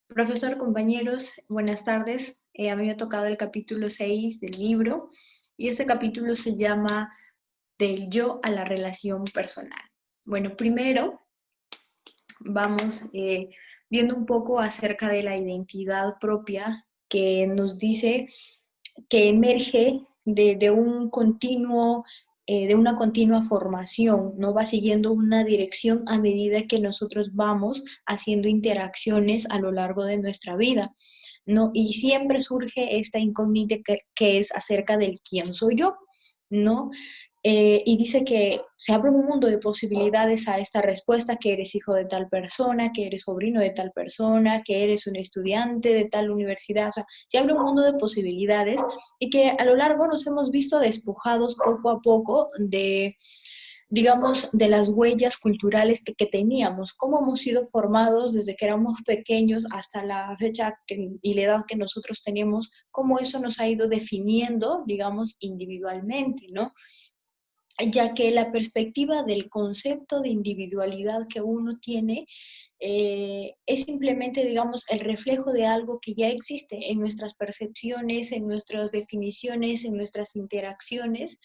Profesor, compañeros, buenas tardes. A mí me ha tocado el capítulo 6 del libro y este capítulo se llama Del yo a la relación personal. Bueno, primero vamos viendo un poco acerca de la identidad propia que nos dice que emerge de un continuo, de una continua formación, ¿no? Va siguiendo una dirección a medida que nosotros vamos haciendo interacciones a lo largo de nuestra vida, ¿no? Y siempre surge esta incógnita que es acerca del quién soy yo, ¿no? Y dice que se abre un mundo de posibilidades a esta respuesta, que eres hijo de tal persona, que eres sobrino de tal persona, que eres un estudiante de tal universidad, o sea, se abre un mundo de posibilidades y que a lo largo nos hemos visto despojados poco a poco de, digamos, de las huellas culturales que teníamos, cómo hemos sido formados desde que éramos pequeños hasta la fecha y la edad que nosotros tenemos, cómo eso nos ha ido definiendo, digamos, individualmente, ¿no? Ya que la perspectiva del concepto de individualidad que uno tiene es simplemente, digamos, el reflejo de algo que ya existe en nuestras percepciones, en nuestras definiciones, en nuestras interacciones,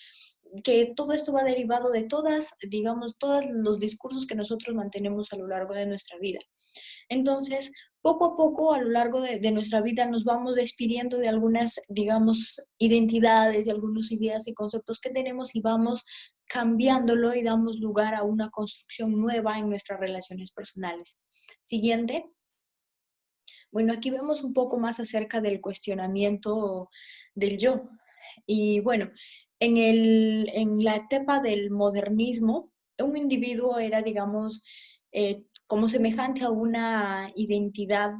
que todo esto va derivado de todas, digamos, todos los discursos que nosotros mantenemos a lo largo de nuestra vida. Entonces, poco a poco, a lo largo de nuestra vida, nos vamos despidiendo de algunas, digamos, identidades, de algunas ideas y conceptos que tenemos y vamos cambiándolo y damos lugar a una construcción nueva en nuestras relaciones personales. Siguiente. Bueno, aquí vemos un poco más acerca del cuestionamiento del yo. Y bueno, en la etapa del modernismo, un individuo era, digamos, como semejante a una identidad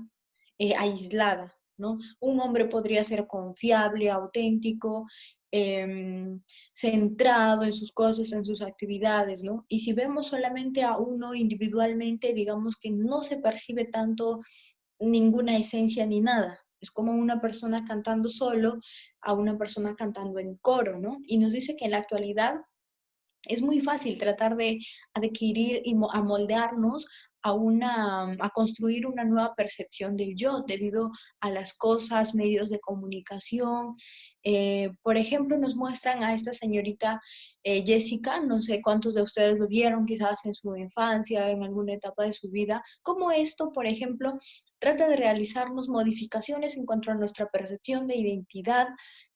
aislada, ¿no? Un hombre podría ser confiable, auténtico, centrado en sus cosas, en sus actividades, ¿no? Y si vemos solamente a uno individualmente, digamos que no se percibe tanto ninguna esencia ni nada. Es como una persona cantando solo a una persona cantando en coro, ¿no? Y nos dice que en la actualidad es muy fácil tratar de adquirir y amoldarnos a construir una nueva percepción del yo debido a las cosas, medios de comunicación. Por ejemplo, nos muestran a esta señorita Jessica, no sé cuántos de ustedes lo vieron, quizás en su infancia, en alguna etapa de su vida, cómo esto, por ejemplo, trata de realizarnos modificaciones en cuanto a nuestra percepción de identidad,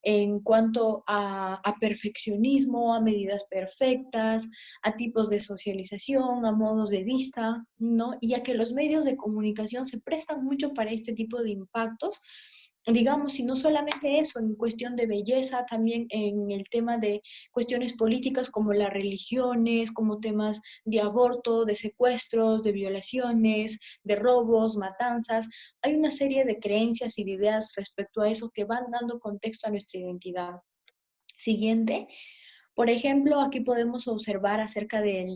en cuanto a perfeccionismo, a medidas perfectas, a tipos de socialización, a modos de vista, ¿no? Y a que los medios de comunicación se prestan mucho para este tipo de impactos, digamos, y no solamente eso, en cuestión de belleza, también en el tema de cuestiones políticas como las religiones, como temas de aborto, de secuestros, de violaciones, de robos, matanzas. Hay una serie de creencias y de ideas respecto a eso que van dando contexto a nuestra identidad. Siguiente. Por ejemplo, aquí podemos observar acerca de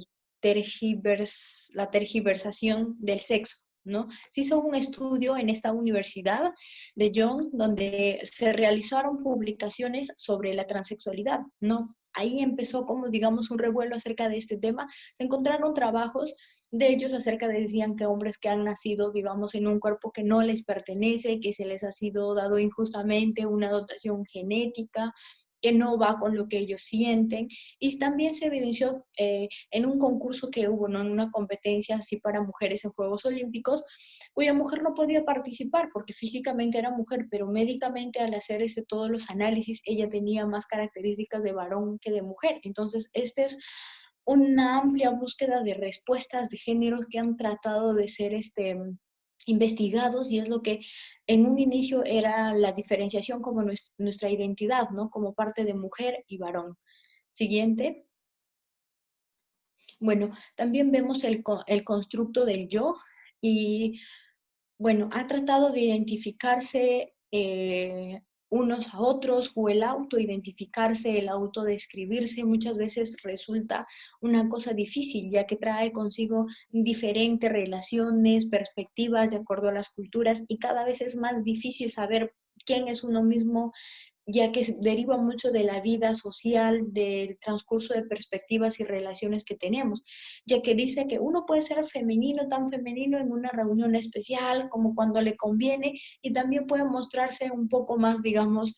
la tergiversación del sexo, ¿no? Se hizo un estudio en esta universidad de Young donde se realizaron publicaciones sobre la transexualidad, ¿no? Ahí empezó como, digamos, un revuelo acerca de este tema. Se encontraron trabajos de ellos acerca de, decían que hombres que han nacido, digamos, en un cuerpo que no les pertenece, que se les ha sido dado injustamente una dotación genética, que no va con lo que ellos sienten. Y también se evidenció en un concurso que hubo, ¿no? En una competencia así para mujeres en Juegos Olímpicos, cuya mujer no podía participar porque físicamente era mujer, pero médicamente al hacer todos los análisis, ella tenía más características de varón que de mujer. Entonces, este es una amplia búsqueda de respuestas de géneros que han tratado de ser investigados y es lo que en un inicio era la diferenciación como nuestra identidad, ¿no? Como parte de mujer y varón. Siguiente. Bueno, también vemos el constructo del yo y, bueno, ha tratado de identificarse unos a otros o el autoidentificarse, el autodescribirse muchas veces resulta una cosa difícil, ya que trae consigo diferentes relaciones, perspectivas de acuerdo a las culturas y cada vez es más difícil saber quién es uno mismo ya que deriva mucho de la vida social, del transcurso de perspectivas y relaciones que tenemos, ya que dice que uno puede ser femenino, tan femenino en una reunión especial como cuando le conviene, y también puede mostrarse un poco más, digamos,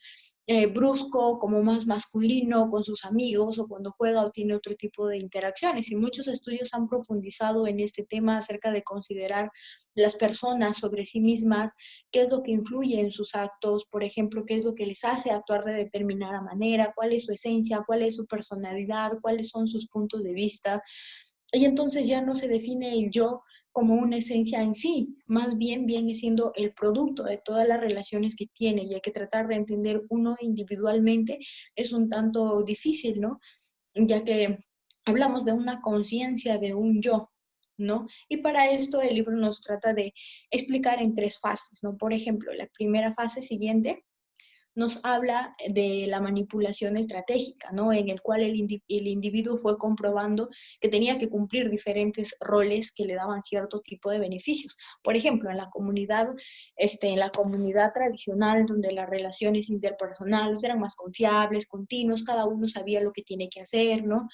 brusco, como más masculino con sus amigos o cuando juega o tiene otro tipo de interacciones. Y muchos estudios han profundizado en este tema acerca de considerar las personas sobre sí mismas, qué es lo que influye en sus actos, por ejemplo, qué es lo que les hace actuar de determinada manera, cuál es su esencia, cuál es su personalidad, cuáles son sus puntos de vista. Y entonces ya no se define el yo como una esencia en sí, más bien viene siendo el producto de todas las relaciones que tiene, y hay que tratar de entender uno individualmente es un tanto difícil, ¿no? Ya que hablamos de una conciencia, de un yo, ¿no? Y para esto el libro nos trata de explicar en tres fases, ¿no? Por ejemplo, la primera fase siguiente nos habla de la manipulación estratégica, ¿no? En el cual el individuo fue comprobando que tenía que cumplir diferentes roles que le daban cierto tipo de beneficios. Por ejemplo, en la comunidad tradicional, donde las relaciones interpersonales eran más confiables, continuos, cada uno sabía lo que tiene que hacer, ¿no?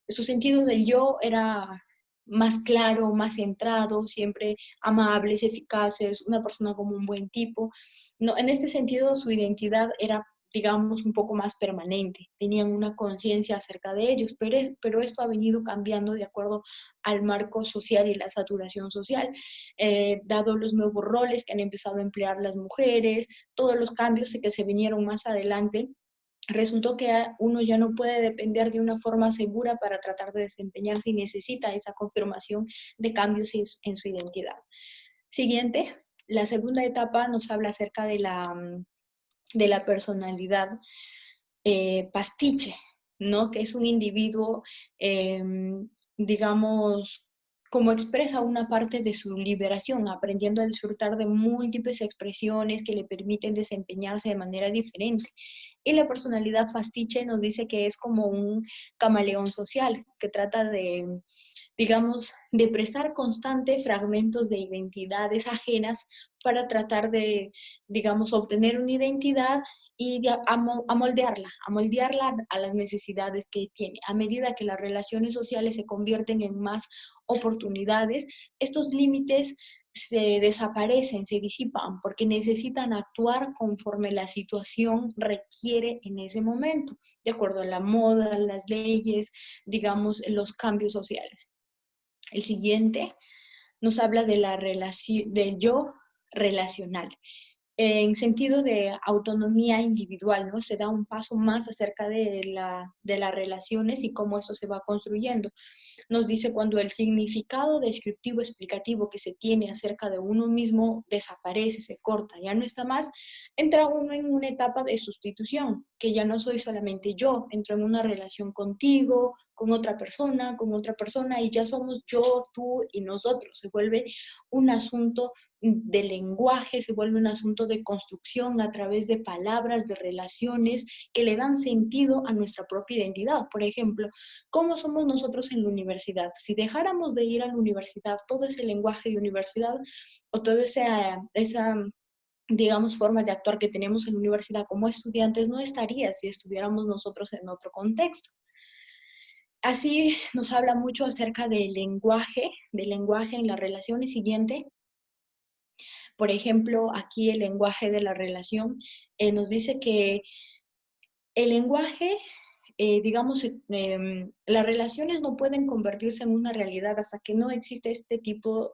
Su sentido del yo era más claro, más centrado, siempre amables, eficaces, una persona como un buen tipo. No, en este sentido, su identidad era, digamos, un poco más permanente, tenían una conciencia acerca de ellos, pero esto ha venido cambiando de acuerdo al marco social y la saturación social, dado los nuevos roles que han empezado a emplear las mujeres, todos los cambios que se vinieron más adelante. Resultó que uno ya no puede depender de una forma segura para tratar de desempeñarse y necesita esa confirmación de cambios en su identidad. Siguiente, la segunda etapa nos habla acerca de la personalidad pastiche, ¿no? Que es un individuo, digamos, como expresa una parte de su liberación, aprendiendo a disfrutar de múltiples expresiones que le permiten desempeñarse de manera diferente. Y la personalidad pastiche nos dice que es como un camaleón social, que trata de, digamos, de prestar constante fragmentos de identidades ajenas para tratar de, digamos, obtener una identidad y a moldearla a las necesidades que tiene. A medida que las relaciones sociales se convierten en más oportunidades, estos límites se desaparecen, se disipan, porque necesitan actuar conforme la situación requiere en ese momento, de acuerdo a la moda, las leyes, digamos, los cambios sociales. El siguiente nos habla de la relación, del yo relacional. En sentido de autonomía individual, ¿no? Se da un paso más acerca de las relaciones y cómo eso se va construyendo. Nos dice cuando el significado descriptivo explicativo que se tiene acerca de uno mismo desaparece, se corta, ya no está más, entra uno en una etapa de sustitución, que ya no soy solamente yo, entro en una relación contigo, con otra persona, y ya somos yo, tú y nosotros. Se vuelve un asunto de lenguaje, se vuelve un asunto de construcción a través de palabras, de relaciones que le dan sentido a nuestra propia identidad. Por ejemplo, ¿cómo somos nosotros en la universidad? Si dejáramos de ir a la universidad, todo ese lenguaje de universidad o toda esa digamos, formas de actuar que tenemos en la universidad como estudiantes no estaría si estuviéramos nosotros en otro contexto. Así nos habla mucho acerca del lenguaje en las relaciones. Siguiente, por ejemplo, aquí el lenguaje de la relación nos dice que el lenguaje, digamos, las relaciones no pueden convertirse en una realidad hasta que no existe este tipo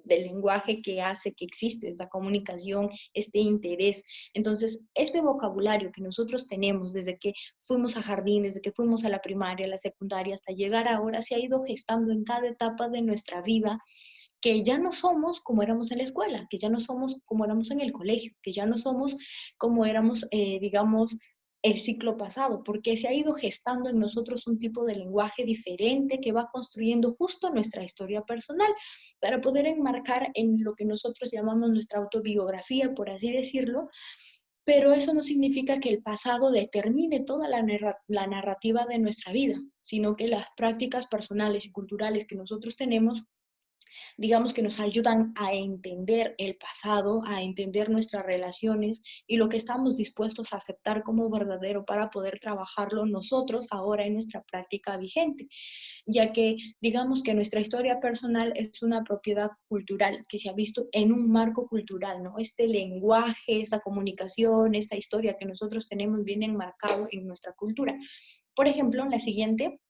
de lenguaje que hace que existe esta comunicación, este interés. Entonces, este vocabulario que nosotros tenemos desde que fuimos a jardín, desde que fuimos a la primaria, a la secundaria, hasta llegar ahora, se ha ido gestando en cada etapa de nuestra vida, que ya no somos como éramos en la escuela, que ya no somos como éramos en el colegio, que ya no somos como éramos, digamos, el ciclo pasado, porque se ha ido gestando en nosotros un tipo de lenguaje diferente que va construyendo justo nuestra historia personal para poder enmarcar en lo que nosotros llamamos nuestra autobiografía, por así decirlo, pero eso no significa que el pasado determine toda la narrativa de nuestra vida, sino que las prácticas personales y culturales que nosotros tenemos digamos que nos ayudan a entender el pasado, a entender nuestras relaciones y lo que estamos dispuestos a aceptar como verdadero para poder trabajarlo nosotros ahora en nuestra práctica vigente, ya que digamos que nuestra historia personal es una propiedad cultural que se ha visto en un marco cultural, ¿no? Este lenguaje, esta comunicación, esta historia que nosotros tenemos viene enmarcado en nuestra cultura. Por ejemplo, la siguiente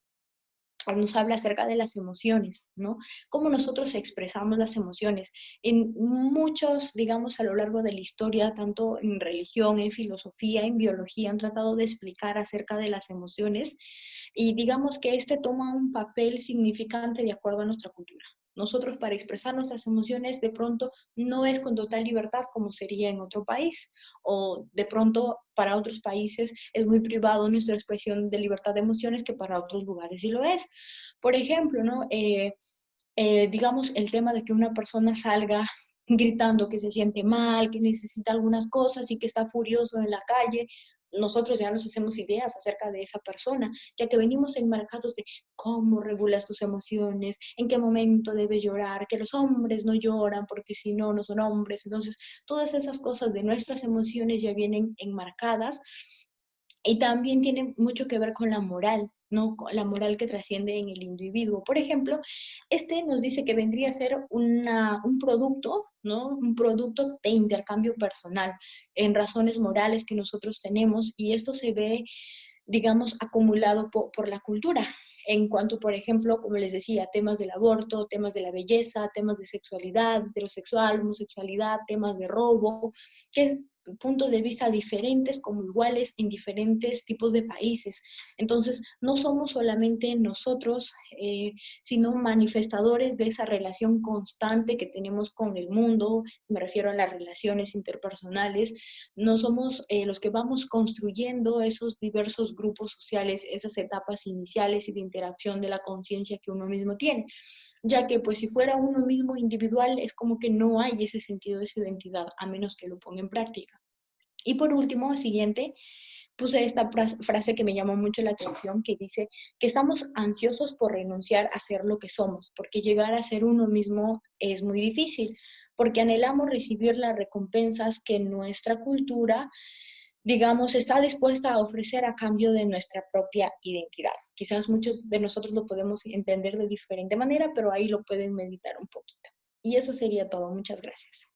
nos habla acerca de las emociones, ¿no? Cómo nosotros expresamos las emociones. En muchos, digamos, a lo largo de la historia, tanto en religión, en filosofía, en biología, han tratado de explicar acerca de las emociones y digamos que este toma un papel significante de acuerdo a nuestra cultura. Nosotros para expresar nuestras emociones de pronto no es con total libertad como sería en otro país o de pronto para otros países es muy privado nuestra expresión de libertad de emociones que para otros lugares sí lo es. Por ejemplo, ¿no? Digamos el tema de que una persona salga gritando que se siente mal, que necesita algunas cosas y que está furioso en la calle, nosotros ya nos hacemos ideas acerca de esa persona, ya que venimos enmarcados de cómo regulas tus emociones, en qué momento debes llorar, que los hombres no lloran porque si no, no son hombres. Entonces, todas esas cosas de nuestras emociones ya vienen enmarcadas y también tiene mucho que ver con la moral, ¿no? Con la moral que trasciende en el individuo. Por ejemplo, este nos dice que vendría a ser un producto, ¿no? Un producto de intercambio personal en razones morales que nosotros tenemos y esto se ve, digamos, acumulado por la cultura. En cuanto, por ejemplo, como les decía, temas del aborto, temas de la belleza, temas de sexualidad, heterosexual, homosexualidad, temas de robo, que es puntos de vista diferentes como iguales en diferentes tipos de países. Entonces, no somos solamente nosotros, sino manifestadores de esa relación constante que tenemos con el mundo, me refiero a las relaciones interpersonales, no somos los que vamos construyendo esos diversos grupos sociales, esas etapas iniciales y de interacción de la conciencia que uno mismo tiene, ya que pues si fuera uno mismo individual es como que no hay ese sentido de su identidad a menos que lo ponga en práctica. Y por último, siguiente, puse esta frase que me llamó mucho la atención, que dice que estamos ansiosos por renunciar a ser lo que somos, porque llegar a ser uno mismo es muy difícil, porque anhelamos recibir las recompensas que nuestra cultura, digamos, está dispuesta a ofrecer a cambio de nuestra propia identidad. Quizás muchos de nosotros lo podemos entender de diferente manera, pero ahí lo pueden meditar un poquito. Y eso sería todo. Muchas gracias.